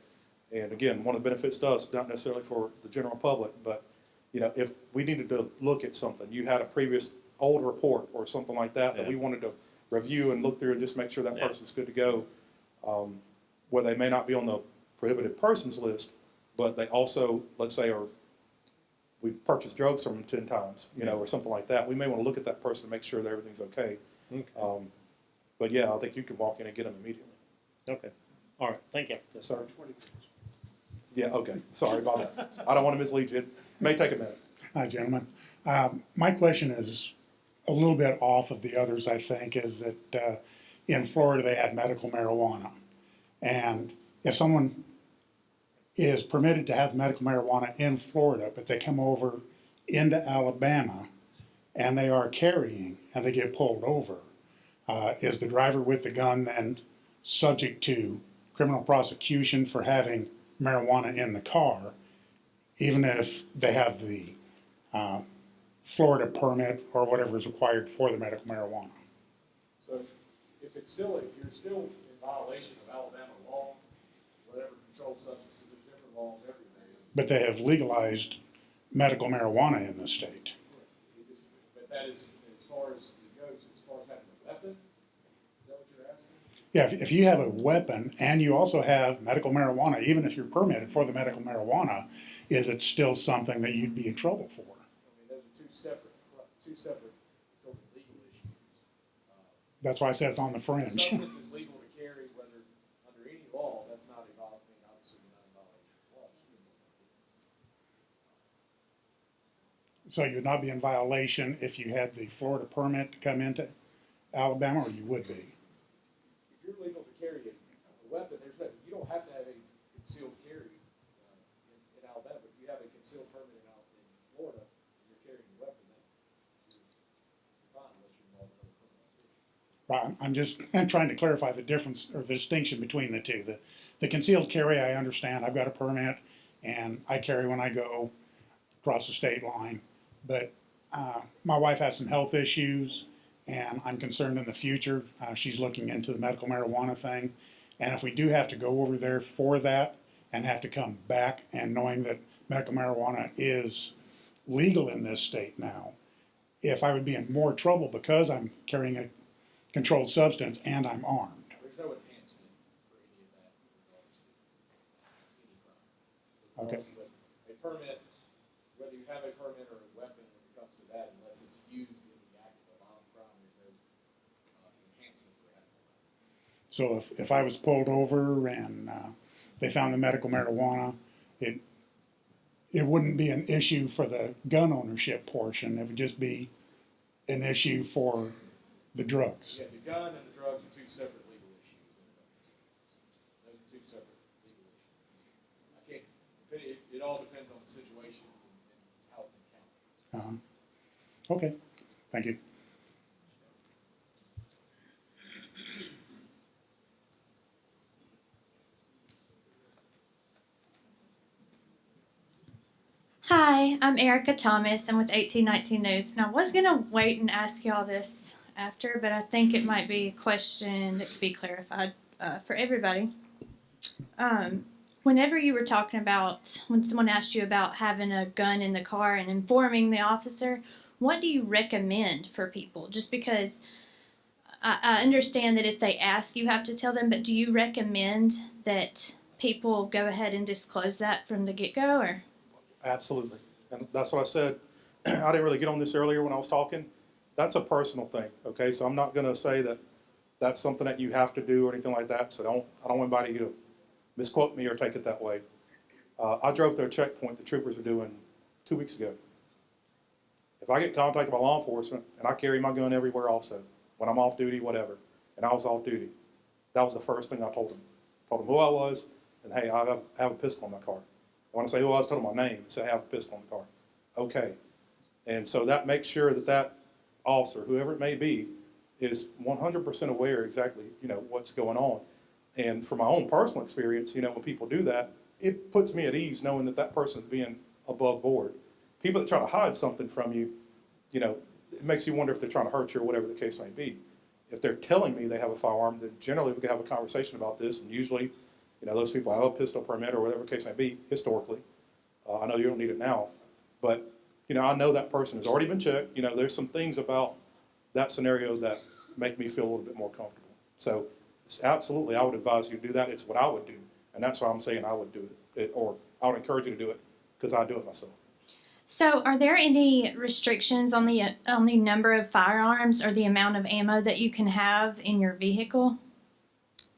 and again, one of the benefits to us, not necessarily for the general public, but you know, if we needed to look at something, you had a previous old report or something like that that Yeah. we wanted to review and look through and just make sure that Yeah. person's good to go, where they may not be on the prohibited persons list, but they also, let's say, we purchased drugs from them 10 times, you know, or something like that. We may want to look at that person to make sure that everything's okay. Okay. But yeah, I think you can walk in and get them immediately. Okay. All right. Thank you. Yes, sir. Yeah, okay. Sorry about that. I don't want to mislead you. It may take a minute. Hi, gentlemen. My question is a little bit off of the others, I think, is that in Florida they have medical marijuana. And if someone is permitted to have medical marijuana in Florida, but they come over into Alabama and they are carrying and they get pulled over, is the driver with the gun then subject to criminal prosecution for having marijuana in the car, even if they have the Florida permit or whatever is required for the medical marijuana? So if you're still in violation of Alabama law, whatever controlled substance, because there's different laws everywhere. But they have legalized medical marijuana in the state. But that is, as far as it goes, as far as having a weapon, is that what you're asking? Yeah, if you have a weapon and you also have medical marijuana, even if you're permitted for the medical marijuana, is it still something that you'd be in trouble for? I mean, those are two separate sort of legal issues. That's why I said it's on the The fringe. substance is legal to carry, whether under any law, that's not a violation, I mean, obviously not a violation of law. So you'd not be in violation if you had the Florida permit to come into Alabama, or you would be? If you're legal to carry a weapon, you don't have to have a concealed carry in Alabama. But if you have a concealed permit in Florida and you're carrying a weapon, then you're fine unless you're involved in other criminal activity. Right, I'm just trying to clarify the difference or the distinction between the two. The concealed carry, I understand, I've got a permit, and I carry when I go across the state line. But my wife has some health issues, and I'm concerned in the future. She's looking into the medical marijuana thing. And if we do have to go over there for that and have to come back, and knowing that medical marijuana is legal in this state now, if I would be in more trouble because I'm carrying a controlled substance and I'm armed. There's no enhancement for any of that in regards to any crime. Okay. A permit, whether you have a permit or a weapon when it comes to that, unless it's used in the act of a violent crime, there's no enhancement for having a weapon. So if I was pulled over and they found the medical marijuana, it wouldn't be an issue for the gun ownership portion. It would just be an issue for the drugs. Yeah, the gun and the drugs are two separate legal issues. Those are two separate legal issues. I can't, it all depends on the situation and how it's encountered. Okay, thank you. Hi, I'm Erica Thomas. I'm with 1819 News. And I was going to wait and ask y'all this after, but I think it might be a question that could be clarified for everybody. Whenever you were talking about, when someone asked you about having a gun in the car and informing the officer, what do you recommend for people? Just because I understand that if they ask, you have to tell them, but do you recommend that people go ahead and disclose that from the get-go, or? Absolutely. And that's what I said. I didn't really get on this earlier when I was talking. That's a personal thing, okay? So I'm not going to say that that's something that you have to do or anything like that. So I don't want anybody to misquote me or take it that way. I drove through a checkpoint the troopers are doing 2 weeks ago. If I get contacted by law enforcement, and I carry my gun everywhere also, when I'm off duty, whatever, and I was off duty, that was the first thing I told them. Told them who I was, and hey, I have a pistol in my car. When I say who I was, told them my name, and say I have a pistol in the car. Okay. And so that makes sure that that officer, whoever it may be, is 100% aware exactly, what's going on. And from my own personal experience, when people do that, it puts me at ease knowing that that person's being above board. People that try to hide something from you, it makes you wonder if they're trying to hurt you or whatever the case may be. If they're telling me they have a firearm, then generally we can have a conversation about this, and usually those people have a pistol permit or whatever the case may be, historically. I know you don't need it now, but, I know that person has already been checked. There's some things about that scenario that make me feel a little bit more comfortable. So absolutely, I would advise you to do that. It's what I would do. And that's why I'm saying I would do it, or I would encourage you to do it, because I do it myself. So, are there any restrictions on the number of firearms or the amount of ammo that you can have in your vehicle?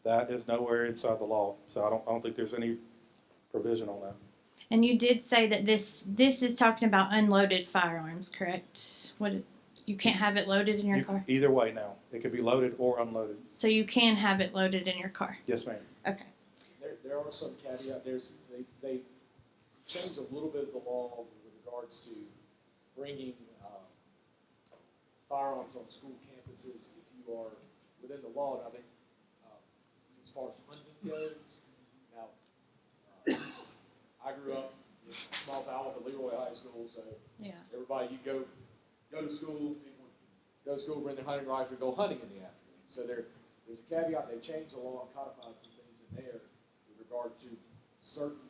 That is nowhere inside the law, so I don't think there's any provision on that. And you did say that this is talking about unloaded firearms, correct? You can't have it loaded in your car? Either way now. It could be loaded or unloaded. So you can have it loaded in your car? Yes, ma'am. Okay. There are some caveats. They changed a little bit of the law with regards to bringing firearms on school campuses if you are within the law. Now, as far as hunting goes, now, I grew up in a small town with a Leroy High School, so Yeah. everybody, you go to school, people go to school, bring their hunting rifle, go hunting in the afternoon. So there's a caveat. They changed the law and codified some things in there with regard to certain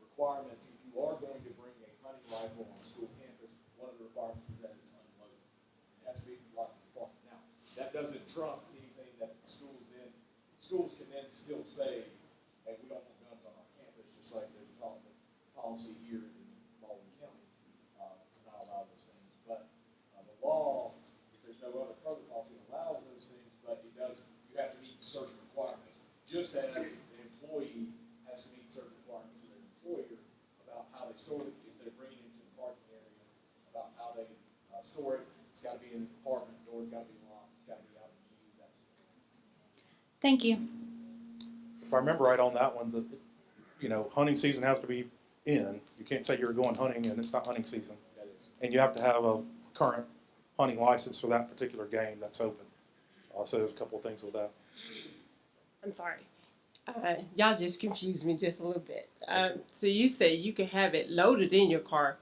requirements. If you are going to bring a hunting rifle on a school campus, one of the requirements is that it's unloaded. It has to be locked in the car. Now, that doesn't trump anything that schools can then still say, hey, we don't want guns on our campus, just like there's a policy here in Baldwin County to not allow those things. But the law, if there's no other public policy, allows those things, but you have to meet certain requirements. Just as an employee has to meet certain requirements of their employer about how they store it, if they're bringing it to the parking area, about how they store it. It's got to be in the compartment, the door's got to be locked, it's got to be out of view, that sort of thing. Thank you. If I remember right on that one, hunting season has to be in. You can't say you're going hunting and it's not hunting season. That is. And you have to have a current hunting license for that particular game that's open. So there's a couple of things with that. I'm sorry. Y'all just confused me just a little bit. So you said you can have it loaded in your car.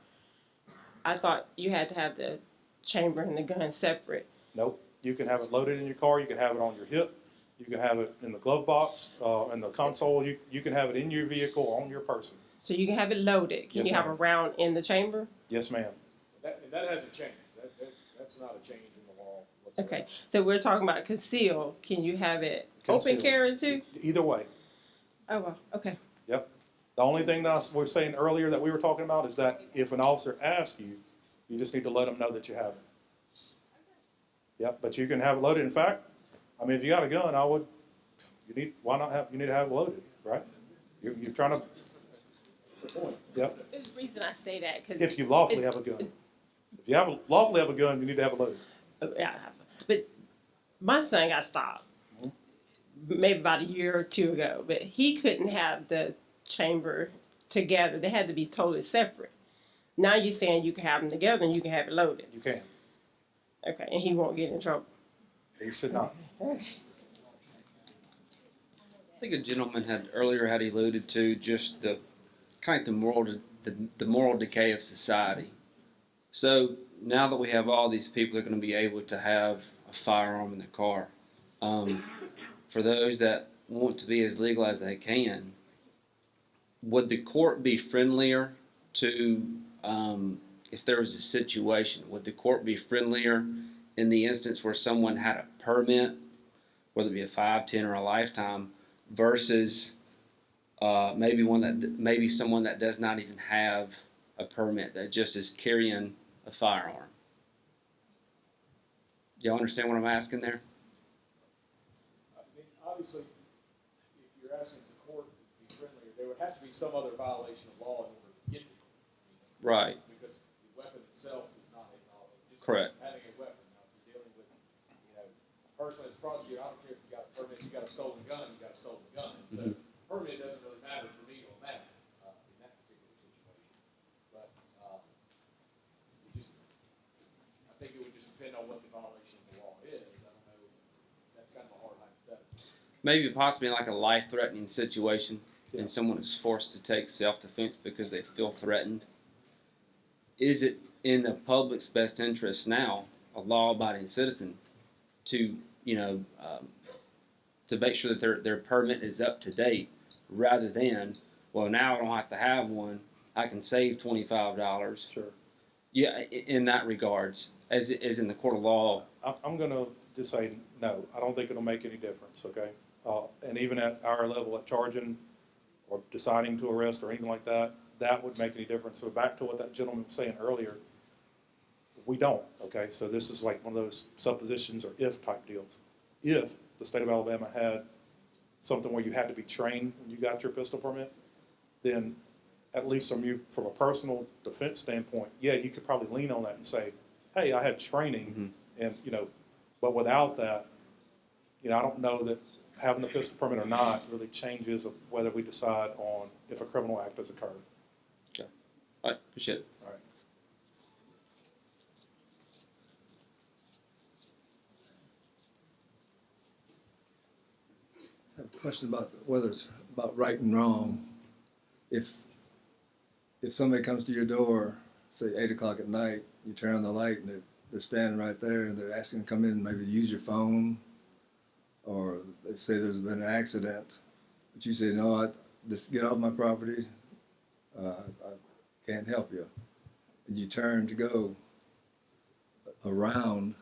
I thought you had to have the chamber and the gun separate. Nope. You can have it loaded in your car. You can have it on your hip. You can have it in the glove box, in the console. You can have it in your vehicle, on your person. So you can have it loaded. Can Yes, you have a ma'am. round in the chamber? Yes, ma'am. That hasn't changed. That's not a change in the law whatsoever. Okay. So we're talking about conceal. Can you have it Conceal. open carry too? Either way. Oh well. Okay. Yep. The only thing that we were saying earlier that we were talking about is that if an officer asks you, you just need to let them know that you have it. Yep, but you can have it loaded. In fact, I mean, if you got a gun, you need to have it loaded, right? You're trying to, yep, There's a reason I say that because if you lawfully have a gun. If you lawfully have a gun, you need to have it loaded. yeah, but my son got stopped maybe about a year or two ago, but he couldn't have the chamber together. They had to be totally separate. Now you're saying you can have them together and you can have it loaded. You can. Okay, and he won't get in trouble. You should not. I think a gentleman had earlier had alluded to just the kind of the moral decay of society. So now that we have all these people that are going to be able to have a firearm in their car, for those that want to be as legal as they can, would the court be friendlier to, if there was a situation, would the court be friendlier in the instance where someone had a permit, whether it be a 5, 10, or a lifetime, versus maybe someone that does not even have a permit, that just is carrying a firearm? Do y'all understand what I'm asking there? I mean, obviously, if you're asking the court to be friendlier, there would have to be some other violation of law in order to get to it. Right. Because the weapon itself is not a just Correct. having a weapon. Now, if you're dealing with, a person that's prosecuted, I don't care if you got a permit, you got a stolen gun, you got a stolen gun. So permit doesn't really matter for me on that, in that particular situation. But, I think it would just depend on what the violation of the law is. I don't know. That's kind of a hard hypothetical. Maybe possibly like a life-threatening situation, and someone is forced to take self-defense because they feel threatened. Is it in the public's best interest now, a law-abiding citizen, to to make sure that their permit is up to date, rather than, well, now I don't have to have one, I can save $25. Sure. Yeah, in that regards, as in the court of law. I'm going to just say no. I don't think it'll make any difference, okay? And even at our level at charging or deciding to arrest or anything like that, that would make any difference. So back to what that gentleman was saying earlier, we don't, okay? So this is like one of those suppositions or if type deals. If the state of Alabama had something where you had to be trained when you got your pistol permit, then at least from a personal defense standpoint, yeah, you could probably lean on that and say, hey, I had training, and but without that, I don't know that having the pistol permit or not really changes whether we decide on if a criminal act has occurred. Okay. All right, appreciate it. All right. I have a question about whether it's about right and wrong. If somebody comes to your door, say 8 o'clock at night, you turn on the light and they're standing right there and they're asking to come in and maybe use your phone, or they say there's been an accident, but you say, no, just get off my property, I can't help you. And you turn to go around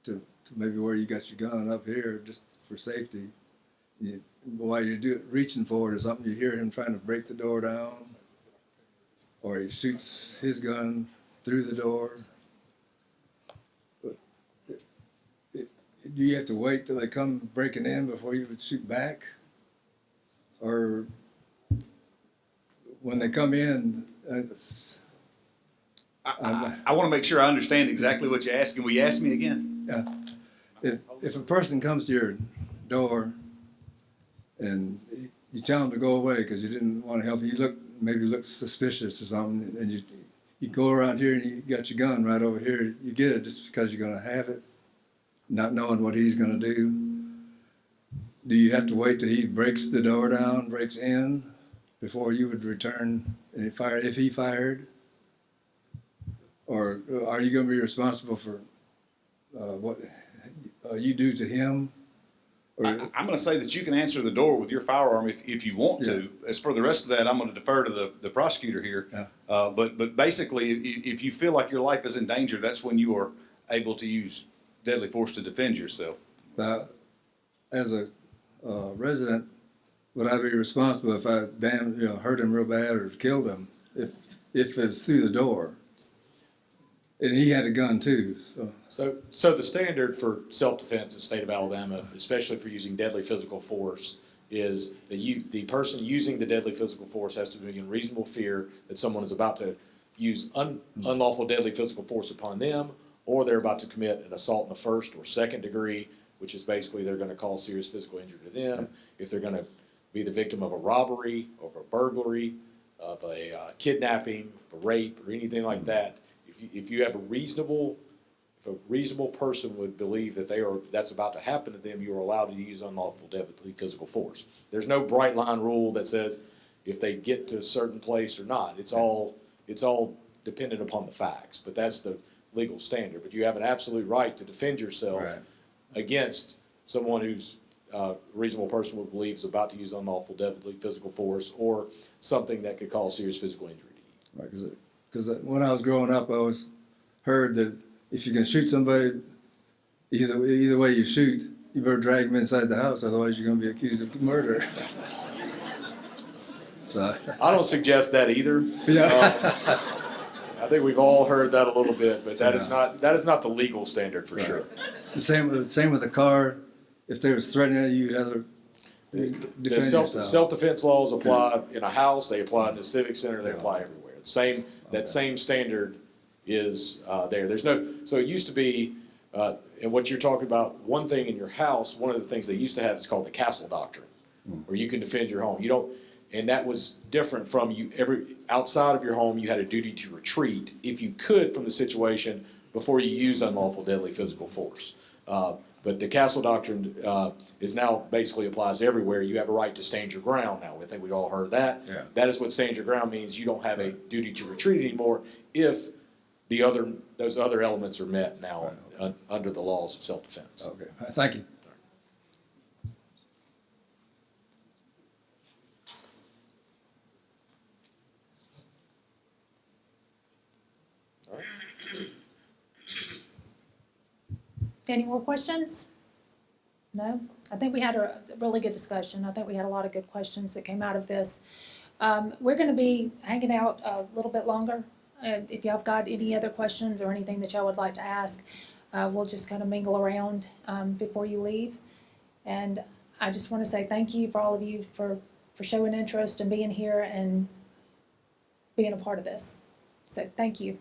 to maybe where you got your gun up here just for safety. While you're reaching for it or something, you hear him trying to break the door down, or he shoots his gun through the door. But do you have to wait till they come breaking in before you would shoot back? Or when they come in, I want to make sure I understand exactly what you're asking. Will you ask me again? Yeah. If a person comes to your door and you tell them to go away because you didn't want to help, you maybe look suspicious or something, and you go around here and you got your gun right over here, you get it just because you're going to have it, not knowing what he's going to do. do you have to wait till he breaks the door down, breaks in, before you would return and fire, if he fired? Or are you gonna be responsible for, what you do to him? Or, I'm going to say that you can answer the door with your firearm if you want to. As for the rest of that, I'm going to defer to the prosecutor here. Yeah. But basically, if you feel like your life is in danger, that's when you are able to use deadly force to defend yourself. as a resident, would I be responsible if I hurt him real bad or killed him if it's through the door? And he had a gun too, so. So the standard for self-defense in the state of Alabama, especially for using deadly physical force, is that the person using the deadly physical force has to be in reasonable fear that someone is about to use unlawful deadly physical force upon them, or they're about to commit an assault in the first or second degree, which is basically they're going to cause serious physical injury to them. If they're going to be the victim of a robbery, of a burglary, of a kidnapping, a rape, or anything like that, if you have a reasonable person would believe that that's about to happen to them, you are allowed to use unlawful deadly physical force. There's no bright line rule that says if they get to a certain place or not. It's all dependent upon the facts, but that's the legal standard. But you have an absolute right to defend yourself against someone who's a reasonable person would believe is about to use unlawful deadly physical force or something that could cause serious physical injury to you. Right, because when I was growing up, I always heard that if you can shoot somebody, either way you shoot, you better drag them inside the house, otherwise you're going to be accused of murder. So I don't suggest that either. Yeah. I think we've all heard that a little bit, but that is not the legal standard for sure. The same with the car. If they was threatening you, you'd have to defend yourself. Self-defense laws apply in a house. They apply in the civic center. They apply everywhere. That same standard is there. So it used to be, and what you're talking about, one thing in your house, one of the things they used to have is called the castle doctrine, where you can defend your home. And that was different from outside of your home, you had a duty to retreat if you could from the situation before you use unlawful deadly physical force. But the castle doctrine is now basically applies everywhere. You have a right to stand your ground now. I think we all heard that. Yeah. That is what stand your ground means. You don't have a duty to retreat anymore if those other elements are met now under the laws of self-defense. Okay, thank you. Any more questions? No? I think we had a really good discussion. I think we had a lot of good questions that came out of this. We're gonna be hanging out a little bit longer. If y'all have got any other questions or anything that y'all would like to ask, we'll just kind of mingle around before you leave. And I just wanna say thank you for all of you for showing interest and being here and being a part of this. So thank you.